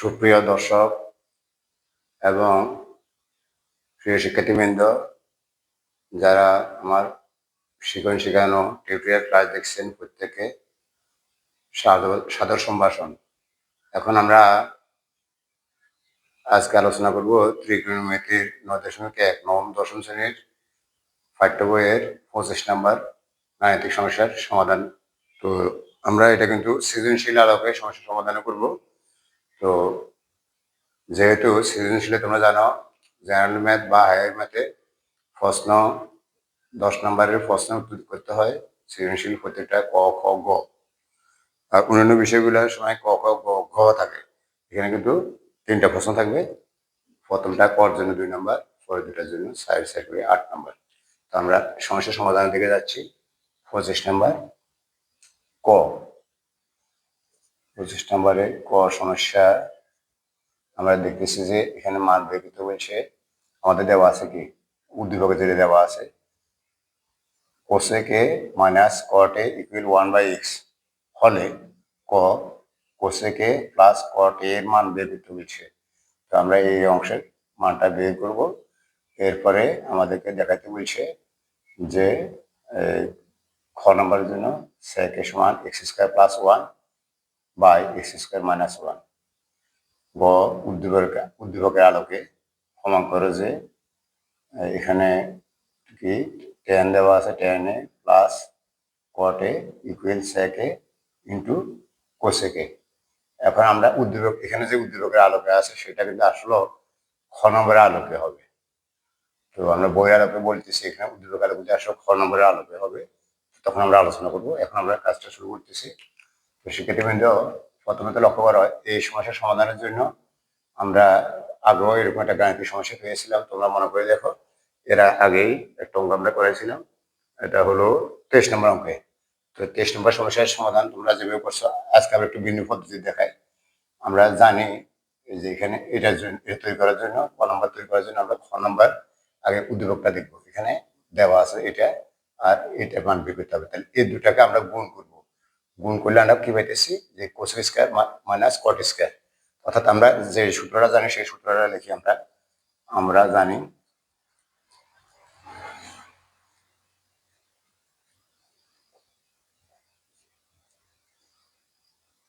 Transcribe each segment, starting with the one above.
সুপ্রিয় দর্শক এবং প্রিয় শিক্ষার্থীবৃন্দ, যারা আমার শিখন শেখানো টিউটোরিয়াল ক্লাস দেখছেন, প্রত্যেকে সাদর সম্ভাষণ। এখন আমরা আজকে আলোচনা করব ত্রিকোণমিতির 9.1 নবম দশম শ্রেণীর পাঠ্য বইয়ের 25 নম্বর গাণিতিক সমস্যার সমাধান। তো আমরা এটা কিন্তু সৃজনশীল আলোকে সমস্যা সমাধান করব। তো যেহেতু সৃজনশীলে তোমরা জানো জেনারেল ম্যাথ বা হায়ার ম্যাথে প্রশ্ন 10 নম্বরের প্রশ্ন উত্তর করতে হয়। সৃজনশীল প্রত্যেকটা ক, খ, গ, আর অন্যান্য বিষয়গুলোর সময় ক, খ, গ, ঘ থাকে। এখানে কিন্তু 3টা প্রশ্ন থাকবে। প্রথমটা কর জন্য 2 নম্বর, পরের দুটার জন্য সাইড করে 8 নম্বর। তো আমরা সমস্যা সমাধানের দিকে যাচ্ছি। 25 নম্বর ক। 25 নম্বরে ক সমস্যা আমরা দেখতেছি যে এখানে মান বের করতে বলছে। আমাদের দেওয়া আছে কি, উদ্দীপকে যেটা দেওয়া আছে cosec a minus cot a equal 1/x হলে ক cosec a plus cot a এর মান বের করতে বলছে। তো আমরা এই অংশের মানটা বের করব। এরপরে আমাদেরকে দেখাতে বলছে যে খ নম্বরের জন্য sec a সমান x² + 1 বাই x² - 1। গ উদ্দীপকের আলোকে প্রমাণ করো যে এখানে কি tan দেওয়া আছে, tan a plus cot a equal sec a into cosec a। এখন আমরা উদ্দীপক এখানে যে উদ্দীপকের আলোকে আছে সেটা কিন্তু আসলে খ নম্বরের আলোকে হবে। তো আমরা বইয়ের আলোকে বলতেছি, এখানে উদ্দীপক আলোকে আসলে খ নম্বরের আলোকে হবে। তখন আমরা আলোচনা করবো। এখন আমরা কাজটা শুরু করতেছি। তো শিক্ষার্থীবৃন্দ, প্রথমে তো লক্ষ্য করা হয় এই সমস্যার সমাধানের জন্য আমরা আগেও এরকম একটা গাণিতিক সমস্যা পেয়েছিলাম। তোমরা মনে করে দেখো, এর আগেই একটা অঙ্ক আমরা করেছিলাম। এটা হলো 23 নম্বর অঙ্কে। তো 23 নম্বর সমস্যার সমাধান তোমরা যেভাবে করছো, আজকে আমরা একটু ভিন্ন পদ্ধতি দেখাই। আমরা জানি যে এখানে এটার জন্য এটা তৈরি করার জন্য ক নম্বর তৈরি করার জন্য আমরা খ নম্বর আগে উদ্দীপকটা দেখবো। এখানে দেওয়া আছে এটা আর এটা মান বের করতে হবে। তাহলে এই দুটাকে আমরা গুণ করব। গুণ করলে আমরা কি পাইতেছি যে কোসেক স্কয়ার মাইনাস কট স্কয়ার। অর্থাৎ আমরা যে সূত্রটা জানি সেই সূত্রটা লিখি। আমরা জানি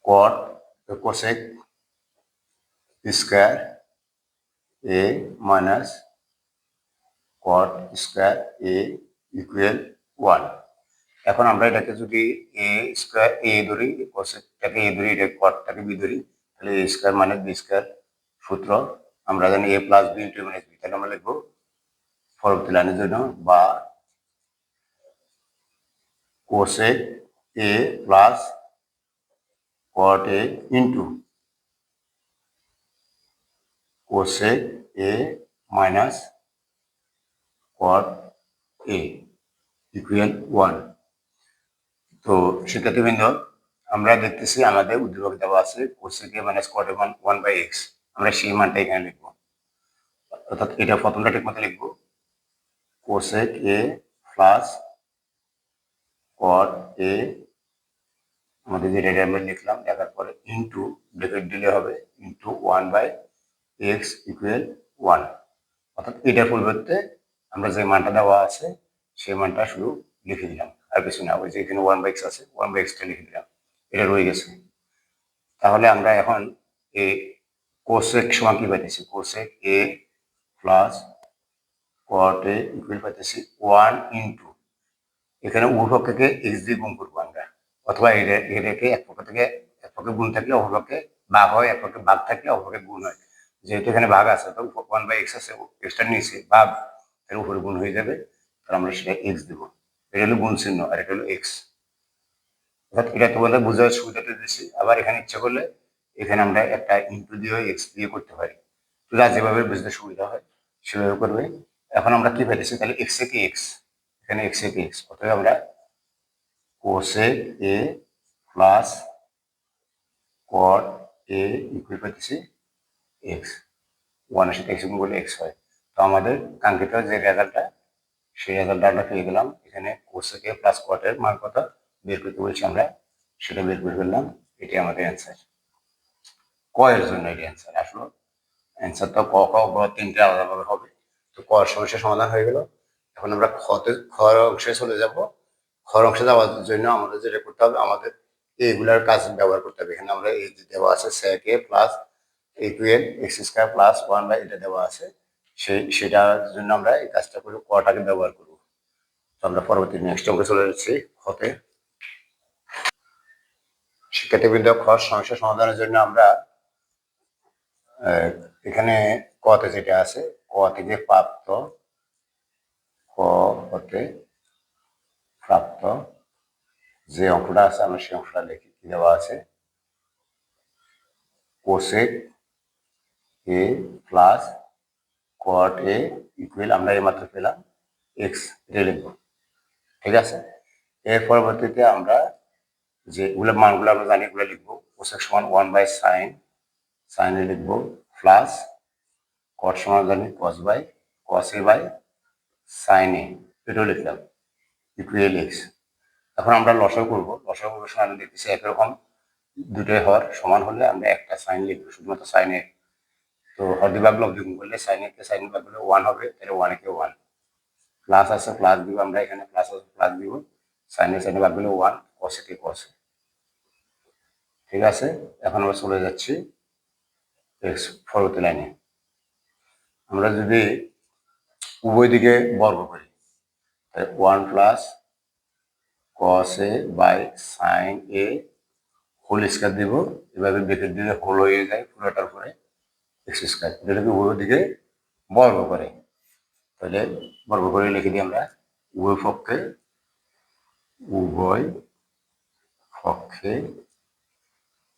কট কোসেক স্কয়ার এ মাইনাস কট স্কয়ার এ ইকুয়াল 1। এখন আমরা এটাকে যদি এ স্কয়ার এ ধরি, কোসেকটাকে এ ধরি, এটা কটটাকে বি ধরি, তাহলে A square minus B square সূত্র আমরা জানি A plus B into minus B. তাহলে আমরা লিখবো পরবর্তী লাইনের জন্য বা cosec A plus cot A into cosec A minus cot A equal 1। তো শিক্ষার্থীবৃন্দ, আমরা দেখতেছি আমাদের উদ্দীপক দেওয়া আছে cosec A minus cot A 1/x। আমরা সেই মানটা এখানে লিখবো। অর্থাৎ এটা প্রথমটা ঠিক মতো লিখবো, কোসেক এ প্লাস কট এ, আমাদের যে রেড আমরা লিখলাম, লেখার পরে ইন্টু ব্র্যাকেট দিলে হবে ইন্টু 1/x ইকুয়াল 1। অর্থাৎ এটার পরিবর্তে আমরা যে মানটা দেওয়া আছে সেই মানটা শুধু লিখে দিলাম, আর কিছু না। ওই যে এখানে 1/x আছে, 1/xটা লিখে দিলাম, এটা রয়ে গেছে। তাহলে আমরা এখন এই কোসেক সমান কি পাইতেছি, cosec A plus cot A equal পাইতেছি 1 ইন্টু, এখানে উভয় পক্ষকে x দিয়ে গুণ করবো আমরা, অথবা এটাকে এক পক্ষে গুণ থাকলে অপর পক্ষে ভাগ হয়, এক পক্ষে ভাগ থাকলে অপর পক্ষে গুণ হয়। যেহেতু এখানে ভাগ আছে, তো 1/x আছে, এক্সটার নিচে ভাগ, এর উপরে গুণ হয়ে যাবে। তাহলে আমরা সেটা x দেবো। এটা হলো গুণ চিহ্ন আর এটা হলো x। অর্থাৎ এটা তোমাদের বোঝার সুবিধাটা দিচ্ছি। আবার এখানে ইচ্ছা করলে এখানে আমরা একটা ইন্টু দিয়ে x দিয়ে করতে পারি। তো যা যেভাবে বুঝতে সুবিধা হয় সেভাবে করবে। এখন আমরা কি পাইতেছি, তাহলে x থেকে x, এখানে x থেকে x, অতএব আমরা cosec A plus cot A equal পাইতেছি x। 1 এর সাথে x গুণ করলে x হয়। তো আমাদের কাঙ্ক্ষিত যে রেজাল্টটা, সেই রেজাল্টটা আমরা পেয়ে গেলাম। এখানে কোসেক এ প্লাস কট এর মান কত বের করতে বলছি, আমরা সেটা বের করে ফেললাম। এটি আমাদের অ্যান্সার। ক এর জন্য এটি অ্যান্সার আসলো। অ্যান্সার তো ক খ গ তিনটে আলাদাভাবে হবে। তো ক সমস্যার সমাধান হয়ে গেল। এখন আমরা খ অংশে চলে যাব। খ অংশে যাওয়ার জন্য আমাদের যেটা করতে হবে, আমাদের এইগুলার কাজ ব্যবহার করতে হবে। এখানে আমরা এই যে দেওয়া আছে sec a plus a2n x square plus 1 by এটা দেওয়া আছে, সেটার জন্য আমরা এই কাজটা করে কটাকে ব্যবহার করব। তো আমরা পরবর্তী নেক্সট অঙ্কে চলে যাচ্ছি খতে। শিক্ষার্থীবৃন্দ, খ সমস্যা সমাধানের জন্য আমরা এখানে কতে যেটা আছে, ক থেকে প্রাপ্ত, ক হতে প্রাপ্ত যে অঙ্কটা আছে আমরা সেই অঙ্কটা লিখি। কি দেওয়া আছে, cosec A plus cot A equal, আমরা এইমাত্র পেলাম এক্স, এটা লিখবো। ঠিক আছে, এর পরবর্তীতে আমরা যেগুলো মানগুলো আমরা জানি এগুলো লিখবো। কোসেক সমান 1 বাই সাইন, সাইনে লিখবো প্লাস কট সমান জানি cos by cos A by sine A, এটাও লিখলাম ইকুয়াল এক্স। এখন আমরা লসাগু করবো। লসাগু করার সময় আমি দেখতেছি একরকম দুটোই হর সমান হলে আমরা একটা সাইন লিখবো, শুধুমাত্র সাইন এ। তো হর বিভাগ লব দ্বিগুণ করলে সাইন একে সাইন বিভাগ করলে 1 হবে, তাহলে 1 একে 1। প্লাস আছে প্লাস দিব, আমরা এখানে প্লাস আছে প্লাস দিব, সাইন এ সাইন ভাগ করলে 1, কস একে কস। ঠিক আছে, এখন আমরা চলে যাচ্ছি এক্স পরবর্তী লাইনে। আমরা যদি উভয় দিকে বর্গ করি, তাহলে 1 plus cos A by sine A whole square দিব। এভাবে ব্রেকেট দিলে হোল হয়ে যায় পুরোটার উপরে এক্স স্কয়ার, যেটাকে উভয় দিকে বর্গ করে। তাহলে বর্গ করে লিখে দিই আমরা, উভয় পক্ষে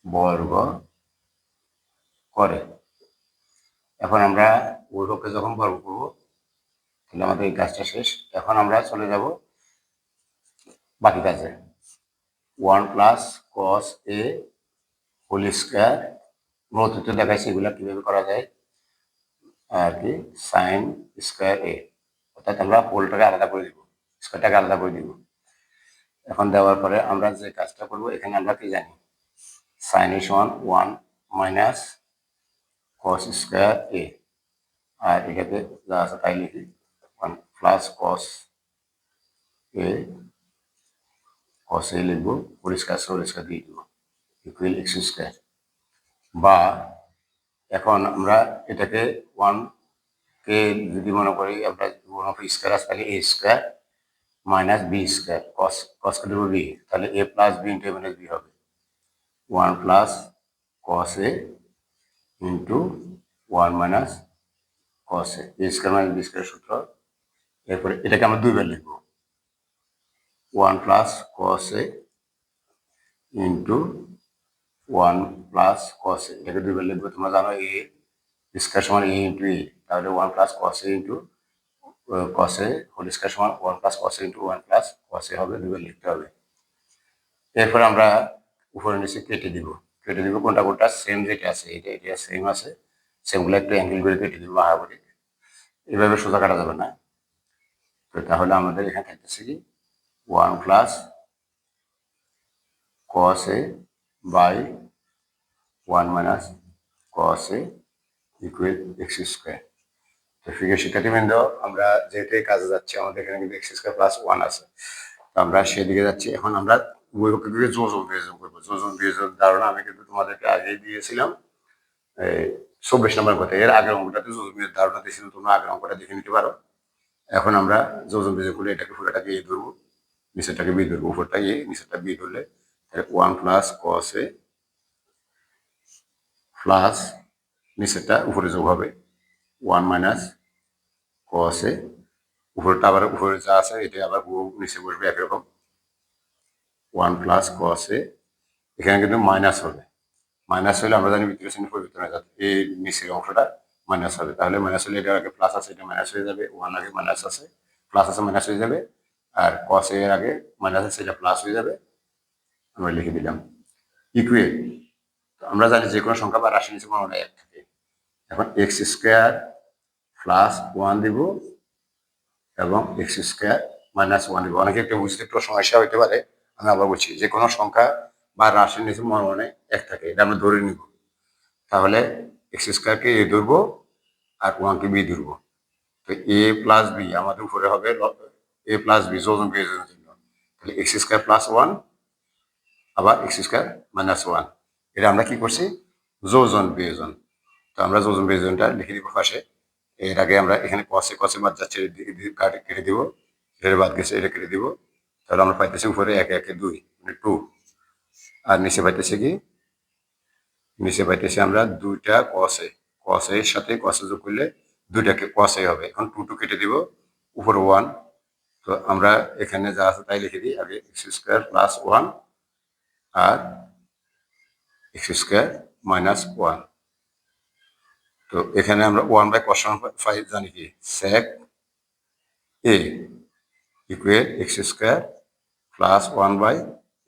বর্গ করে। এখন আমরা উভয় পক্ষে যখন বর্গ করবো তাহলে আমাদের এই কাজটা শেষ। এখন আমরা চলে যাব বাকি কাজে। 1 প্লাস কস এ হোল স্কয়ার, মূলত দেখাচ্ছি এগুলা কিভাবে করা যায় আর কি, সাইন স্কয়ার এ, অর্থাৎ আমরা হোলটাকে আলাদা করে দিব, স্কয়ারটাকে আলাদা করে দিব। এখন দেওয়ার পরে আমরা যে কাজটা করব, এখানে আমরা কি জানি, সাইন এ সমান 1 মাইনাস কস স্কয়ার এ, আর এটাকে যা আছে তাই লিখি, 1 প্লাস কস এ লিখবো, পরিষ্কার দিয়ে দিব ইকুয়াল এক্স স্কয়ার। বা এখন আমরা এটাকে 1 কে যদি মনে করি আমরা স্কয়ার আছে, তাহলে A square minus B square, কস কে দেবো বি, তাহলে A plus B into A minus B হবে। 1 প্লাস কস এ ইন্টু 1 মাইনাস কস এ স্কয়ার মাইনাস বি স্কয়ার সূত্র। এরপরে এটাকে আমরা দুইবার লিখবো, 1 প্লাস কস এ ইন্টু 1 প্লাস কস এ, এটাকে দুইবার লিখবো। তোমরা জানো এ স্কয়ার সমান এ ইন্টু এ, তাহলে 1 প্লাস কস এ ইন্টু কস এ হোল স্কয়ার সমান 1 প্লাস কস এ ইন্টু 1 প্লাস কস এ হবে, দুইবার লিখতে হবে। এরপরে আমরা উপরে নিচে কেটে দিব। কোনটা সেম যেটা আছে, এটা সেম আছে, সেমগুলো একটু অ্যাঙ্গেল করে কেটে দিব বাহাবরি, এভাবে সোজা কাটা যাবে না। তো তাহলে আমাদের এখানে থাকতেছে কি 1 plus cos A by 1 minus cos A equal x square. তো প্রিয় শিক্ষার্থীবৃন্দ, আমরা যেহেতু এই কাজে যাচ্ছি, আমাদের এখানে কিন্তু এক্স স্কয়ার প্লাস 1 আছে, তো আমরা সেদিকে যাচ্ছি। এখন আমরা উভয়পক্ষে যোজন বিয়োজন করবো। যোজন বিয়োজন ধারণা আমি কিন্তু তোমাদেরকে আগেই দিয়েছিলাম 24 নম্বর কথা। এর আগের অঙ্কটাতে যোজন বিয়োজন ধারণা দিয়েছিলাম, তোমরা আগের অঙ্কটা দেখে নিতে পারো। এখন আমরা যোজন বিয়োজন করলে এটাকে পুরোটাকে এ ধরবো, নিচেরটাকে বি ধরবো, উপরটা এ নিচেরটা বি ধরলে 1 প্লাস কস এ প্লাস নিচেরটা উপরে যোগ হবে 1 মাইনাস কস এ, উপরটা আবার উপরে যা আছে এটা আবার নিচে বসবে একরকম 1 প্লাস কস এ। এখানে কিন্তু মাইনাস হবে, মাইনাস হলে আমরা জানি ভিতরে চিহ্ন পরিবর্তন হয়ে যাবে, এই নিচের অংশটা মাইনাস হবে। তাহলে মাইনাস হলে এটা আগে প্লাস আছে, এটা মাইনাস হয়ে যাবে, 1 আগে মাইনাস আছে, প্লাস আছে মাইনাস হয়ে যাবে, আর কস এর আগে মাইনাস আছে, এটা প্লাস হয়ে যাবে। আমরা লিখে দিলাম ইকুয়েল। আমরা জানি যে কোনো সংখ্যা বা রাশি নিচে কোনো এক থাকে। এখন এক্স স্কয়ার প্লাস 1 দিব এবং এক্স স্কয়ার মাইনাস 1 দিব। অনেকে একটু বুঝতে একটু সমস্যা হইতে পারে, আমি আবার বলছি, যে কোনো সংখ্যা বা রাশির নিচে মনে এক থাকে, এটা আমরা ধরে নিব। তাহলে এক্স স্কোয়ারকে এ ধরবো আর ওয়ানকে বি ধরবো। তো এ প্লাস বি আমাদের উপরে হবে এ প্লাস বি যোজন বিয়োজনের জন্য, তাহলে এক্স স্কোয়ার প্লাস ওয়ান আবার এক্স স্কোয়ার মাইনাস ওয়ান। এটা আমরা কি করছি, যোজন বিয়োজন। তো আমরা যোজন বিয়োজনটা লিখে দিব পাশে। এর আগে আমরা এখানে কসে কসে বাদ যাচ্ছে কেটে দিব, এটা বাদ গেছে এটা কেটে দিব। তাহলে আমরা পাইতেছি উপরে একে একে দুই মানে টু, আর নিচে পাইতেছি কি, নিচে পাইতেছি আমরা দুইটা কসে, কসে এর সাথে কসে যোগ করলে দুইটাকে কসে হবে। এখন টু টু কেটে দিব, উপরে ওয়ান। তো আমরা এখানে যা আছে তাই লিখে দিই, আগে এক্স স্কোয়ার প্লাস ওয়ান আর এক্স স্কোয়ার মাইনাস ওয়ান। তো এখানে আমরা ওয়ান বাই কস ফাইভ জানি কি, sec A equal X square plus one by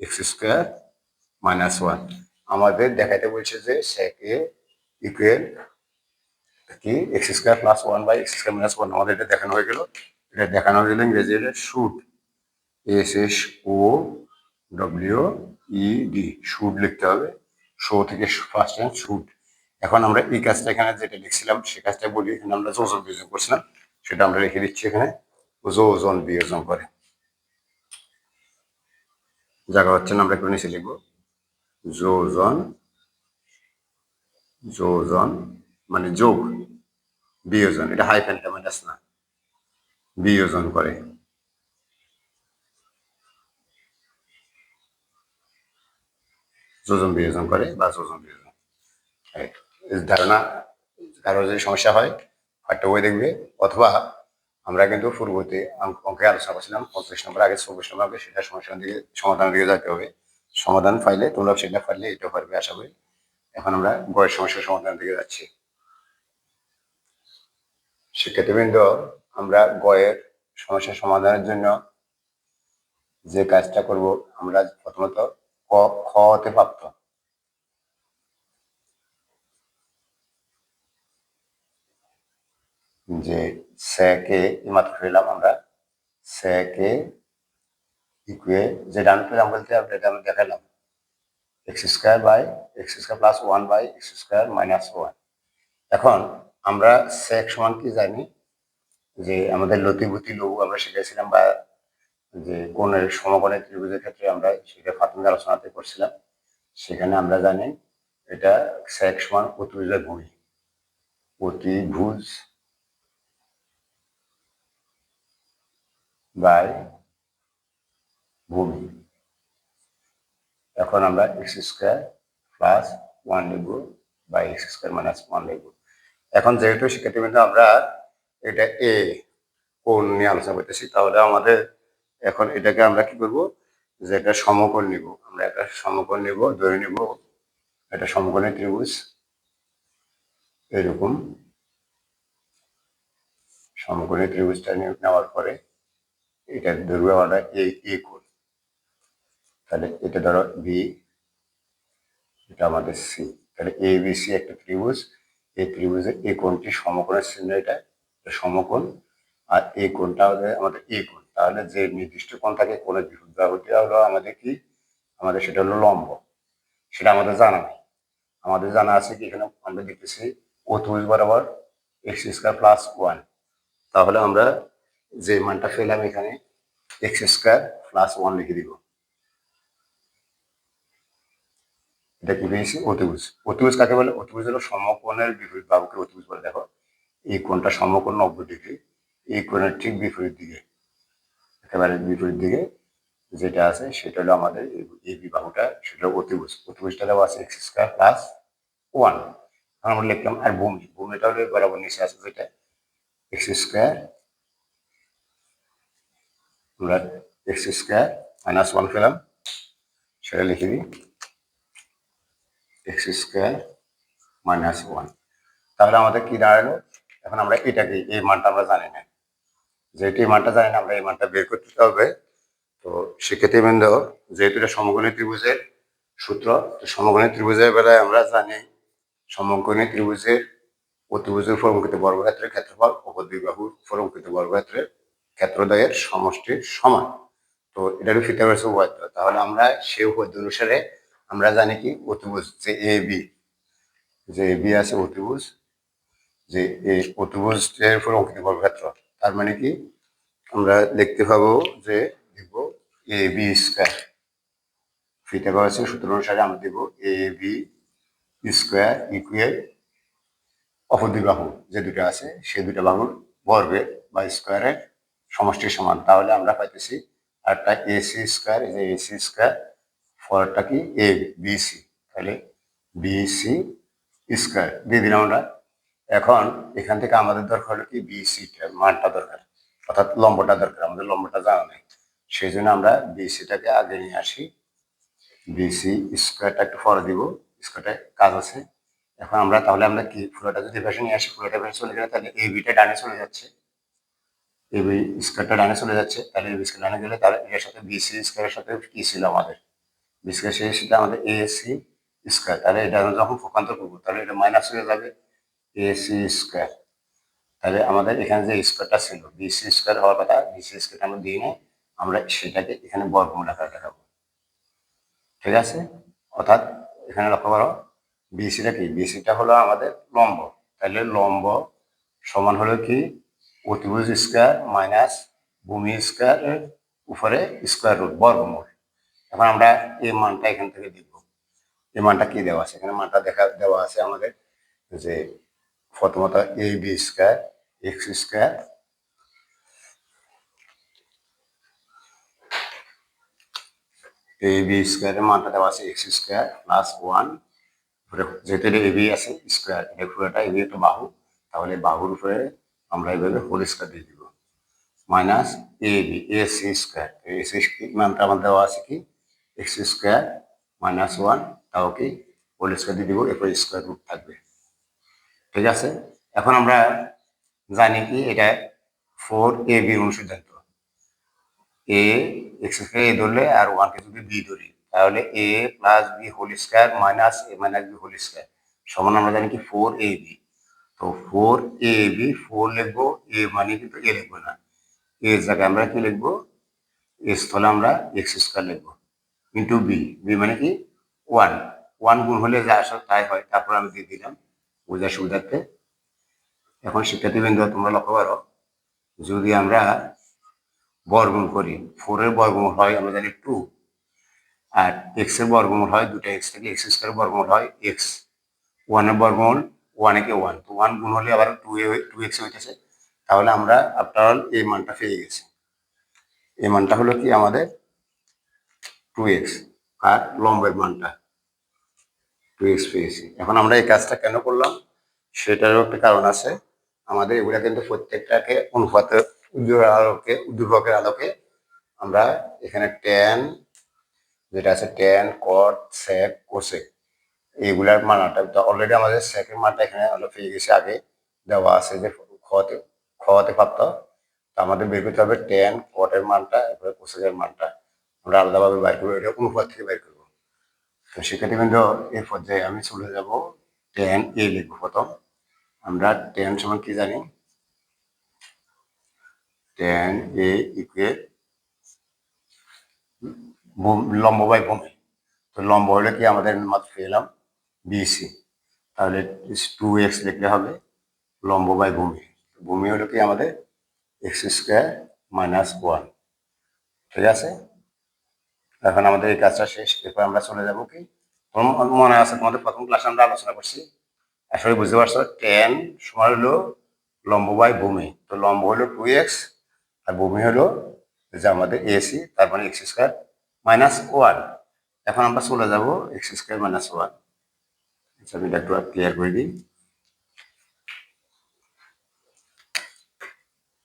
x square minus one. আমাদের দেখাইতে বলছে যে সেক এ ইকুয়াল কি X square plus one by x square minus one. আমাদের এটা দেখানো হয়ে গেল। এটা দেখানো হয়ে গেলে ইংরেজি এটা should, S S O W E D, should লিখতে হবে। শো থেকে ফার্স্ট টাইম শুড। এখন আমরা এই কাজটা এখানে যেটা লিখছিলাম সে কাজটা বলি, এখানে আমরা যোজন বিয়োজন করছিলাম সেটা আমরা লিখে দিচ্ছি এখানে, যোজন বিয়োজন করে জায়গা হচ্ছে না, আমরা একটু নিচে লিখবো যোজন, যোজন মানে যোগ, বিয়োজন এটা হাইফেনটা মাইনাস না, বিয়োজন করে। যোজন বিয়োজন করে বা যোজন বিয়োজন। ধারণা কারো যদি সমস্যা হয় পাঠ্য বই দেখবে, অথবা আমরা কিন্তু পূর্ববর্তী অঙ্কে আলোচনা করছিলাম 25 নম্বর আগে 24 নম্বর আগে, সেটা সমস্যার দিকে সমাধানের দিকে যেতে হবে। সমাধান পাইলে তোমরা সেটা পারলে এটাও পারবে আশা করি। এখন আমরা গয়ের সমস্যার সমাধানের দিকে যাচ্ছি। শিক্ষার্থীবৃন্দ, আমরা গয়ের সমস্যার সমাধানের জন্য যে কাজটা করব, আমরা প্রথমত ক খ হতে প্রাপ্ত যে সেকে মাত্র ফেললাম আমরা, সেকে ইকুয়াল যে ডান পেলাম বলতে এটা আমরা দেখালাম x square by x square plus one by x square minus one. এখন আমরা সেক সমান কি জানি, যে আমাদের লতিভূতি লঘু আমরা শিখেছিলাম, বা যে কোণের সমকোণের ত্রিভুজের ক্ষেত্রে আমরা সেটা প্রাথমিক আলোচনাতে করছিলাম। সেখানে আমরা জানি এটা সেক সমান অতিভুজের ভূমি, অতিভুজ বাই ভূমি। এখন আমরা এক্স স্কোয়ার প্লাস ওয়ান লিখব by x square minus one লিখব। এখন যেহেতু শিক্ষার্থীবৃন্দ আমরা এটা এ কোণ নিয়ে আলোচনা করতেছি, তাহলে আমাদের এখন এটাকে আমরা কি করব, যে এটা সমকোণ নিব, আমরা একটা সমকোণ নিব, ধরে নিব এটা সমকোণের ত্রিভুজ এরকম। সমকোণের ত্রিভুজটা নেওয়ার পরে এটা ধরবো আমরা এ কোণ, তাহলে এটা ধরো বি, এটা আমাদের সি, তাহলে এ বি সি একটা ত্রিভুজ। এই ত্রিভুজের এই কোণটি সমকোণের চিহ্ন, এটা সমকোণ, আর এই কোণটা হবে আমাদের এই কোণ। তাহলে যে নির্দিষ্ট কোণ থাকে কোণের বিপরীত বাহুটি হলো আমাদের কি, আমাদের সেটা হলো লম্ব। সেটা আমাদের জানা নেই। আমাদের জানা আছে কি, এখানে আমরা দেখতেছি অতিভুজ বরাবর এক্স স্কোয়ার প্লাস ওয়ান। তাহলে আমরা যে মানটা পেলাম এখানে এক্স স্কোয়ার প্লাস ওয়ান লিখে দিব। এটা কি পেয়েছি, অতিভুজ। অতিভুজ কাকে বলে, অতিভুজ হলো সমকোণের বিপরীত বাহুকে অতিভুজ বলে। দেখো এই কোণটা সমকোণ 90 ডিগ্রি, এই কোণের ঠিক বিপরীত দিকে, একেবারে বিপরীত দিকে যেটা আছে সেটা হলো আমাদের এই বাহুটা, সেটা অতিভুজ। অতিভুজটা দেওয়া আছে এক্স স্কোয়ার প্লাস ওয়ান। আমরা লিখলাম, আর ভূমি, ভূমিটা হলো বরাবর নিচে আছে যেটা এক্স স্কোয়ার, আমরা এক্স স্কোয়ার মাইনাস ওয়ান পেলাম, সেটা লিখে দিই এক্স স্কোয়ার মাইনাস ওয়ান। তাহলে আমাদের কি দাঁড়ালো, এখন আমরা এটাকে এই মানটা আমরা জানি না, যেহেতু এই মানটা জানি না আমরা এই মানটা বের করতে হবে। তো শিক্ষার্থীবৃন্দ, যেহেতু এটা সমকোণী ত্রিভুজের সূত্র, তো সমকোণী ত্রিভুজের বেলায় আমরা জানি সমকোণী ত্রিভুজের অতিভুজের ফলমুখিত বর্গক্ষেত্রের ক্ষেত্রফল অপর দুই বাহুর ফলমুখিত বর্গক্ষেত্রের ক্ষেত্রদ্বয়ের সমষ্টির সমান। তো এটারও ফিতাগোরাস উপপাদ্য। তাহলে আমরা সেই উপপাদ্য অনুসারে আমরা জানি কি, অতিভুজ যে এ বি, যে বি আছে অতিভুজ, যে এই অতিভুজের উপর অঙ্কিত বর্গক্ষেত্র, তার মানে কি আমরা দেখতে পাবো যে দিব এ বি স্কোয়ার, ফিথাগোরাসের সূত্র অনুসারে আমরা দেব এ বি স্কোয়ার ইকুয়াল অপর দুই বাহু যে দুটো আছে সেই দুটো বাহুর বর্গের বা স্কোয়ারের সমষ্টির সমান। তাহলে আমরা পাইতেছি একটা এসি স্কোয়ার, এই যে এসি স্কোয়ার ফরটা কি এ বিসি, তাহলে বিসি স্কোয়ার দিয়ে দিলাম আমরা। এখন এখান থেকে আমাদের দরকার হলো কি বিসিটার মানটা দরকার, অর্থাৎ লম্বটা দরকার, আমাদের লম্বটা জানা নেই, সেই জন্য আমরা বিসিটাকে আগে নিয়ে আসি। বিসি স্কোয়ারটা একটু পরে দিব, স্কোয়ারটা কাজ আছে। এখন আমরা তাহলে আমরা কি পুরোটা যদি পাশে নিয়ে আসি, পুরোটা পাশে চলে গেলে তাহলে এই বিটা ডানে চলে যাচ্ছে, এই বি স্কোয়ারটা ডানে চলে যাচ্ছে, তাহলে এই স্কোয়ার ডানে গেলে তাহলে এর সাথে বিসি স্কোয়ারের সাথে কি ছিল আমাদের বি স্কোয়ার, সেই সাথে আমাদের এসি স্কোয়ার, তাহলে এটা যখন পক্ষান্তর করবো তাহলে এটা মাইনাস হয়ে যাবে এসি স্কোয়ার। তাহলে আমাদের এখানে যে স্কোয়ারটা ছিল বিসি স্কোয়ার হওয়ার কথা, বিসি স্কোয়ার আমরা দিই না, আমরা সেটাকে এখানে বর্গমূল আকারে দেখাবো, ঠিক আছে। অর্থাৎ এখানে লক্ষ্য করো বিসিটা কি, বিসিটা হলো আমাদের লম্ব, তাহলে লম্ব সমান হলো কি অতিভুজ স্কোয়ার মাইনাস ভূমি স্কোয়ারের উপরে স্কোয়ার রুট বর্গমূল। এখন আমরা এই মানটা এখান থেকে দিব, এই মানটা কি দেওয়া আছে এখানে, মানটা দেওয়া আছে আমাদের যে প্রথমত A B square x square A B স্কোয়ারের মানটা দেওয়া আছে এক্স স্কোয়ার প্লাস ওয়ান, যেহেতু এটা এবি আছে স্কোয়ার, এটা পুরোটা এবি একটা বাহু, তাহলে বাহুর উপরে আমরা এইভাবে হোল স্কোয়ার দিয়ে দিব minus A B AC square, AC মানটা আমার দেওয়া আছে কি এক্স স্কোয়ার মাইনাস ওয়ান, তাও কি হোল স্কোয়ার দিয়ে দিব, এরপর স্কোয়ার রুট থাকবে, ঠিক আছে। এখন আমরা জানি কি এটা ফোর এ বি অনুসিদ্ধান্ত, এ এক্স স্কোয়ার এ ধরলে আর ওয়ানকে যদি বি ধরি তাহলে A plus B whole square minus A minus B whole square সমান আমরা জানি কি ফোর এ বি। তো ফোর এ বি, ফোর লিখবো, এ মানে কিন্তু এ লিখবো না, এর জায়গায় আমরা কি লিখবো এর স্থলে আমরা এক্স স্কোয়ার লিখবো ইন্টু বি, বি মানে কি ওয়ান, ওয়ান গুণ হলে যা আসলে তাই হয়, তারপর আমি দিয়ে দিলাম বোঝার সুবিধার্থে। এখন শিক্ষার্থীবৃন্দ তোমরা লক্ষ্য করো, যদি আমরা বর্গমূল করি, ফোরের বর্গমূল হয় আমরা জানি টু, আর এক্স এর বর্গমূল হয় দুটো এক্স থেকে এক্স স্কোয়ার বর্গমূল হয় এক্স, ওয়ানের বর্গমূল ওয়ান একে ওয়ান, তো ওয়ান গুণ হলে আবার টু এক্স হইতেছে, তাহলে আমরা আফটার অল এই মানটা পেয়ে গেছি, এই মানটা হলো কি আমাদের টু এক্স, আর লম্বের মানটা টু এক্স পেয়েছি। এখন আমরা এই কাজটা কেন করলাম সেটারও একটা কারণ আছে, আমাদের এগুলা কিন্তু প্রত্যেকটাকে অনুপাতে উদ্দীপকের আলোকে আমরা এখানে ট্যান যেটা আছে ট্যান কট সেক কোসেক এইগুলার মানটা অলরেডি আমাদের সেকের মানটা এখানে আমরা পেয়ে গেছি, আগে দেওয়া আছে যে খতে প্রাপ্ত, তো আমাদের বের করতে হবে ট্যান কটের মানটা এরপরে কোসেকের মানটা আমরা আলাদাভাবে বাইর করবো, এটা অনুপাত থেকে বাইর করবো। তো শিক্ষার্থীবৃন্দ এই পর্যায়ে আমি চলে যাব ট্যান এ লিখবো প্রথম, আমরা ট্যান সমান কি জানি ট্যান এ ইকুয়াল লম্ব বাই ভূমি, তো লম্ব হলে কি আমাদের মাত্র পেলাম বিসি, তাহলে টু এক্স লিখলে হবে লম্ব বাই ভূমি, ভূমি হলো কি আমাদের এক্স স্কোয়ার মাইনাস ওয়ান, ঠিক আছে। এখন আমাদের এই কাজটা শেষ, এরপর আমরা চলে যাব কি মনে আছে তোমাদের প্রথম ক্লাসে আমরা আলোচনা করছি, আসলে বুঝতে পারছো টেন সমান হলো লম্ব বাই ভূমি, তো লম্ব হলো টু এক্স আর ভূমি হলো যে আমাদের এসি, তার মানে এক্স স্কোয়ার মাইনাস ওয়ান। এখন আমরা চলে যাব এক্স স্কোয়ার মাইনাস ওয়ান, আমি এটা একটু ক্লিয়ার করে দিই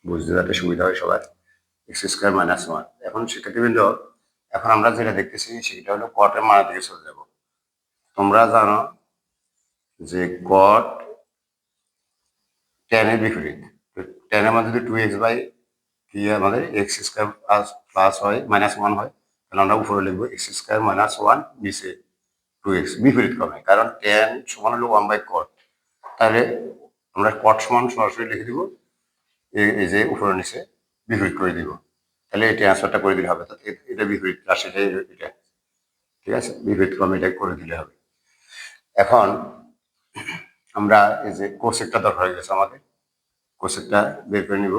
বুঝতে যাতে সুবিধা হয় সবার। এক্স স্কোয়ার মাইনাস ওয়ান, এখন শিক্ষার্থীবৃন্দ এখন আমরা যেটা দেখতেছি সেটা হলো কটের মানের দিকে চলে যাব। তোমরা জানো যে কট টেনের বিপরীত, টেনের মধ্যে যদি টু এক্স বাই কি আমাদের এক্স স্কোয়ার প্লাস হয় মাইনাস ওয়ান হয়, তাহলে আমরা উপরে লিখবো এক্স স্কোয়ার মাইনাস ওয়ান নিচে টু এক্স বিপরীত ক্রমে, কারণ টেন সমান হলো ওয়ান বাই কট, তাহলে আমরা কট সমান সরাসরি লিখে দিব এই যে উপরে নিচে বিপরীত করে দিব, তাহলে এই ট্রান্সফারটা করে দিলে হবে, এটা বিপরীত আর সেটাই এটা, ঠিক আছে বিপরীত ক্রমে এটা করে দিলে হবে। এখন আমরা এই যে কোসেকটা দরকার হয়ে গেছে আমাদের, কোসেকটা বের করে নিব।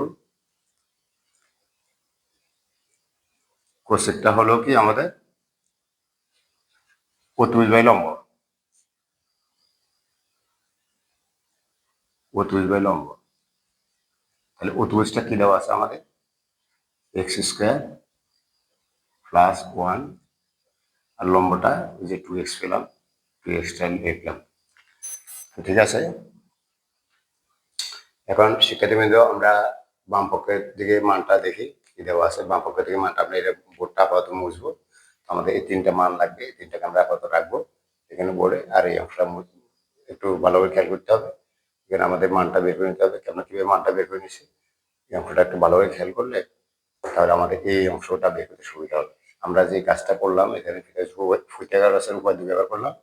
কোসেকটা হলো কি আমাদের অতিভুজ বাই লম্ব, অতিভুজ বাই লম্ব। তাহলে অতিভুজটা কি দেওয়া আছে আমাদের, এক্স স্কোয়ার প্লাস 1, আর লম্বটা ওই যে 2x পেলাম, 2xটা লিখলাম। ঠিক আছে, এখন শিক্ষার্থীবৃন্দ আমরা বাম পক্ষের দিকে মানটা দেখি কি দেওয়া আছে। বাম পক্ষের দিকে মানটা আমরা এটা বোর্ডটা আপাতত মুছবো। আমাদের এই 3টা মান লাগবে, এই 3টাকে আমরা আপাতত রাখবো এখানে বোর্ডে। আর এই অংশটা একটু ভালোভাবে খেয়াল করতে হবে, এখানে আমাদের মানটা বের করে নিতে হবে। আমরা কিভাবে মানটা বের করে নিচ্ছি এই অংশটা একটু ভালোভাবে খেয়াল করলে তাহলে আমাদের এই অংশটা বের করতে সুবিধা হবে। আমরা যে কাজটা করলাম এখানে ফুইথাগোরাসের উপাধি ব্যবহার করলাম,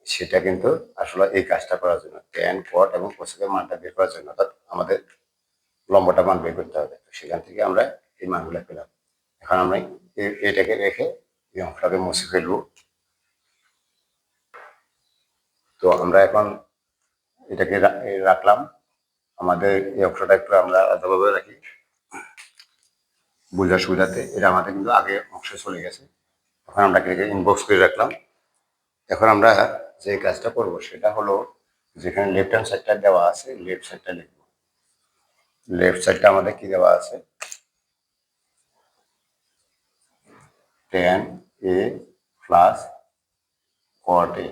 সেটা কিন্তু আসলে এই কাজটা করার জন্য ট্যান কট এবং কোসেকের মানটা বের করার জন্য, অর্থাৎ আমাদের লম্বটা মান বের করতে হবে। সেখান থেকে আমরা এই মানগুলো পেলাম। এখন আমরা এটাকে রেখে এই অংশটাকে মুছে ফেলবো। তো আমরা এখন এটাকে রাখলাম, আমাদের এই অংশটা একটু আমরা আলাদাভাবে রাখি বোঝার সুবিধাতে। এটা আমাদের কিন্তু আগে অংশে চলে গেছে, এখন আমরা এটাকে ইনবক্স করে রাখলাম। এখন আমরা যে কাজটা করব সেটা হলো, যেখানে লেফট হ্যান্ড সাইডটা দেওয়া আছে লেফট সাইডটা লিখব। লেফট সাইডটা আমাদের কি দেওয়া আছে, tan a plus cot a।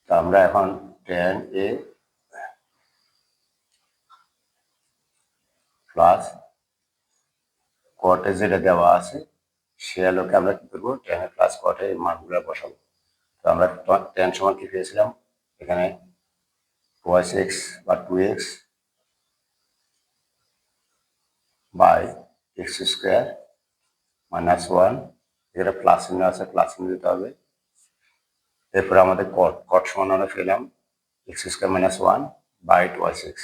তা আমরা এখন tan a plus cot a যেটা দেওয়া আছে সে আলোকে আমরা কি করবো, tan a plus cot a এর মানগুলো বসাবো। তো আমরা tan সমান কি পেয়েছিলাম এখানে, twice x বা 2x by x square minus 1, এখানে প্লাস চিহ্ন আছে, প্লাস চিহ্ন দিতে হবে। এরপরে আমাদের কট সমান আমরা পেলাম x square minus 1 by 2x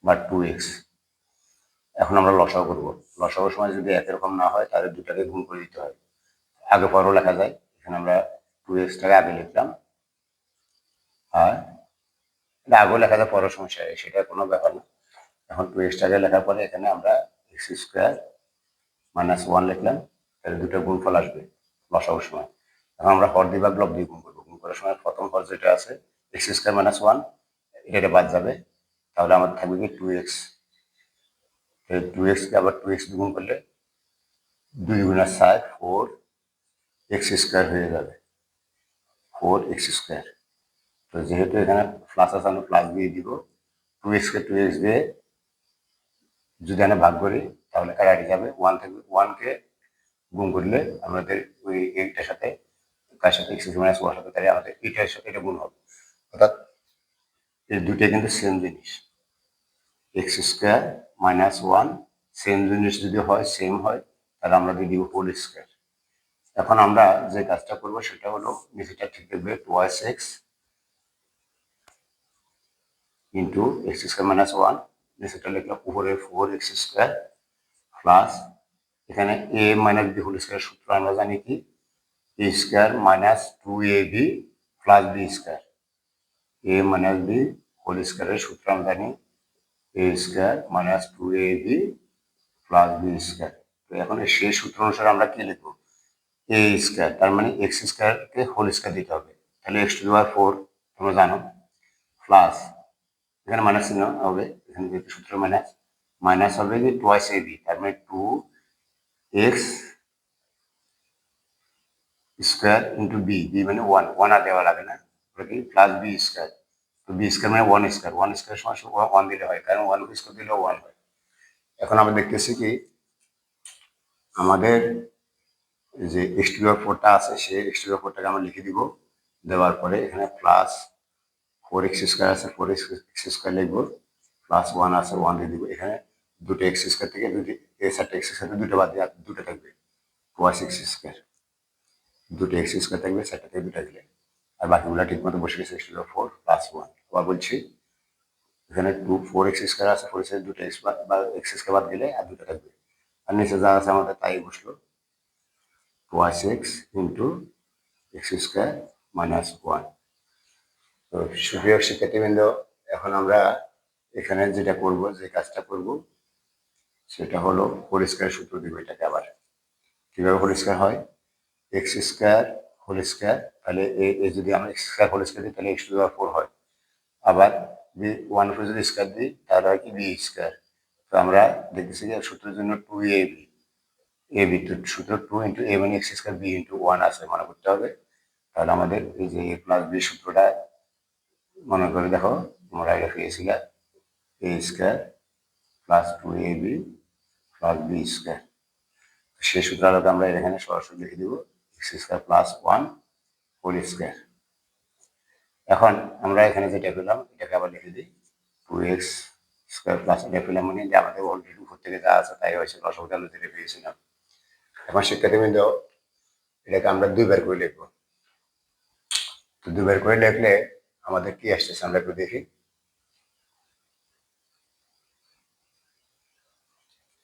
বা 2x। এখন আমরা লসাগু করবো। লসাগুর সময় যদি একরকম না হয় তাহলে দুটাকে গুণ করে দিতে হয়, আগে পরেও লেখা যায়। এখানে আমরা 2xটাকে আগে লিখলাম, আর এটা আগেও লেখা যায়, পরের সমস্যা সেটা কোনো ব্যাপার না। এখন 2xটাকে লেখার পরে এখানে আমরা এক্স স্কোয়ার মাইনাস 1 লিখলাম, তাহলে দুটো গুণফল আসবে লসাগুর সময়। এখন আমরা হর দিয়ে বা লব দিয়ে গুণ করবো। গুণ করার সময় প্রথম হর যেটা আছে এক্স স্কোয়ার মাইনাস 1 এটা বাদ যাবে, তাহলে আমাদের থাকবে কি 2x। 2xকে আবার 2x গুণ করলে 2 গুণা 4 4x স্কোয়ার হয়ে যাবে, 4x স্কোয়ার। তো যেহেতু এখানে প্লাস আছে আমরা প্লাস দিয়ে দিব, 2xকে 2x দিয়ে যদি আমরা ভাগ করি তাহলে কাটাটি যাবে, 1 থাকবে। 1কে গুণ করলে আমাদের ওই এইটার সাথে তার সাথে এক্স মাইনাস ওয়ার সাথে তাহলে আমাদের এটার সাথে এটা গুণ হবে, অর্থাৎ এই দুইটা কিন্তু সেম জিনিস। এক্স স্কোয়ার মাইনাস 1 সেম জিনিস যদি হয়, সেম হয়, তাহলে আমরা দিয়ে দিব হোল স্কোয়ার। এখন আমরা যে কাজটা করবো সেটা হলো নিচেটা ঠিক থাকবে twice x into x square minus 1, নিচেটা লিখলাম উপরে 4x স্কোয়ার প্লাস এখানে a minus B whole square সূত্র আমরা জানি কি, a square minus 2ab plus B square. a minus B whole স্কোয়ারের সূত্র আমরা জানি a square minus 2ab plus B square. তো এখন সেই সূত্র অনুসারে আমরা কি লিখবো, a স্কোয়ার তার মানে এক্স স্কোয়ারকে হোল স্কোয়ার দিতে হবে, তাহলে x টু দি পাওয়ার 4 তোমরা জানো, প্লাস এখানে মাইনাস চিহ্ন হবে, এখানে যেহেতু সূত্র মাইনাস, মাইনাস হবে কি টুয়াইস ab তার মানে 2x square into B, B মানে 1, 1 আর দেওয়া লাগে না, ওটা কি প্লাস বি স্কোয়ার। তো বি স্কোয়ার মানে 1 স্কোয়ার, 1 স্কোয়ার সময় 1 দিলে হয়, কারণ 1 স্কোয়ার দিলেও 1 হয়। এখন আমরা দেখতেছি কি আমাদের যে এক্স টু দি পাওয়ার 4টা আছে সেই এক্স টু দি পাওয়ার 4টাকে আমরা লিখে দিব, দেওয়ার পরে এখানে প্লাস 4x স্কোয়ার আছে 4x স্কোয়ার লিখবো, প্লাস 1 আছে 1 দিয়ে দিব। এখানে দুটো এক্স স্কোয়ার থেকে দুটি এই সাইডটা এক্স স্কোয়ার দুটো বাদ দিয়ে দুটো থাকবে, টুয়াইস এক্স স্কোয়ার, দুটো এক্স স্কোয়ার থাকবে সাইডটা থেকে দুটো দিলে, আর বাকিগুলো ঠিক মতো বসে গেছে x to the power 4 plus 1। আবার বলছি এখানে 4x স্কোয়ার আছে, 4x এর দুটো এক্স বা এক্স স্কোয়ার বাদ দিলে আর দুটো থাকবে, আর নিচে যা আছে আমাদের তাই বসলো, twice x into x square minus 1। তো সুপ্রিয় শিক্ষার্থীবৃন্দ, এখন আমরা এখানে যেটা করব, যে কাজটা করব সেটা হলো হোল স্কয়ার সূত্র দিব এটাকে। আবার কিভাবে হোল স্কয়ার হয়, এক্স স্কয়ার হোল স্কয়ার, তাহলে এ যদি আমরা এক্স স্কয়ার হোল স্কয়ার দিই তাহলে এক্স টু দি পাওয়ার 4 হয়। আবার বি 1 উপরে যদি স্কয়ার দিই তাহলে হয় কি বি স্কয়ার। তো আমরা দেখতেছি যে সূত্রের জন্য 2ab, এবি টু সূত্র 2 ইন্টু এ মানে এক্স স্কয়ার বি ইন্টু 1 আছে মনে করতে হবে। তাহলে আমাদের এই যে এ প্লাস বি সূত্রটা মনে করে দেখো, আমরা এটা পেয়েছিলাম A square plus 2ab plus B square. সেই সূত্র আলোকে আমরা এখানে সরাসরি লিখে দিব X square plus 1 whole square. এখন আমরা এখানে যেটা পেলাম এটাকে আবার লিখে দিই 2x স্কয়ার প্লাস, এটা পেলাম মানে যে আমাদের অলরেডি উপর থেকে যা আছে তাই হয়েছে, রসগোল্লা যেটা পেয়েছিলাম। এখন শিক্ষার্থীবৃন্দ, এটাকে আমরা দুইবার করে লিখবো। তো দুইবার করে লিখলে আমাদের কি আসতেছে আমরা একটু দেখি।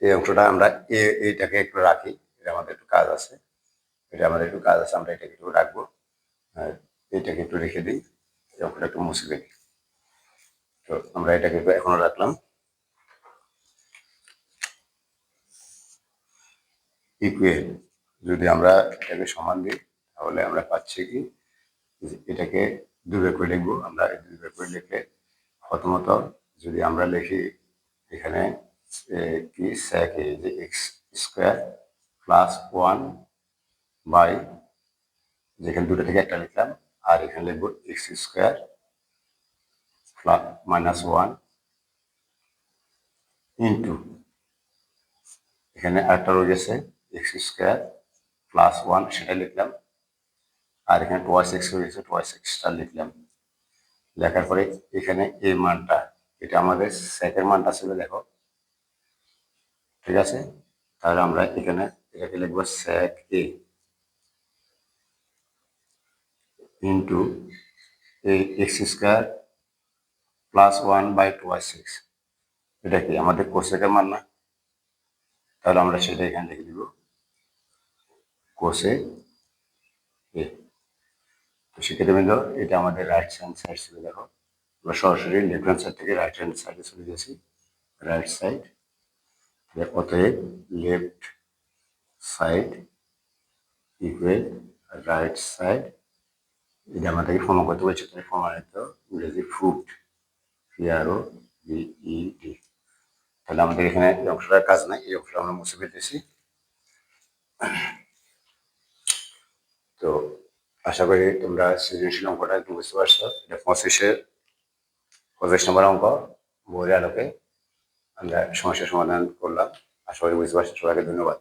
এই অংশটা আমরা এইটাকে একটু রাখি, এটা আমাদের একটু কাজ আছে, আমরা এটাকে একটু রাখবো। আর এইটাকে একটু রেখে দিই, এই অংশটা একটু মুছে দিই। তো আমরা এটাকে এখনো রাখলাম। ইকুয়াল যদি আমরা এটাকে সমান দিই তাহলে আমরা পাচ্ছি কি, এটাকে দুইবার করে লিখবো। আমরা দুইবার করে লিখলে প্রথমত যদি আমরা লিখি এখানে কি sec a যে এক্স স্কোয়ার প্লাস 1 বাই, যেখানে দুটো থেকে একটা লিখলাম, আর এখানে লিখবো x square plus minus 1 into, এখানে আরেকটা রয়ে গেছে এক্স স্কোয়ার প্লাস 1 সেটা লিখলাম, আর এখানে টোয়াইস এক্স হয়ে গেছে, টোয়াইস এক্সটা লিখলাম। লেখার পরে এখানে এই মানটা, এটা আমাদের সেকের মানটা ছিল দেখো, ঠিক আছে। তাহলে আমরা এখানে এটাকে লিখবো sec a ইন্টু এই x square plus 1 by twice x, এটা কি আমাদের কোসেকের মান না? তাহলে আমরা সেটা এখানে লিখে দিব কোসেক এ। তো শিক্ষার্থীবৃন্দ, এটা আমাদের রাইট হ্যান্ড সাইড ছিল দেখো, আমরা সরাসরি লেফট হ্যান্ড সাইড থেকে রাইট হ্যান্ড সাইডে চলে গেছি, রাইট সাইড। অতএব left side equal right side, এটা আমাদেরকে ফর্ম করতে বলছে, তাই প্রমাণিত ইংরেজি প্রুভড, PROVED। তাহলে আমাদের এখানে এই অংশটার কাজ নাই, এই অংশটা আমরা মুছে ফেলতেছি। তো আশা করি তোমরা সৃজনশীল অঙ্কটা একটু বুঝতে পারছো। এটা 25 নম্বর অঙ্ক, বইয়ের আলোকে আমরা সমস্যার সমাধান করলাম। আশা করি বুঝতে পারছি। সবাইকে ধন্যবাদ।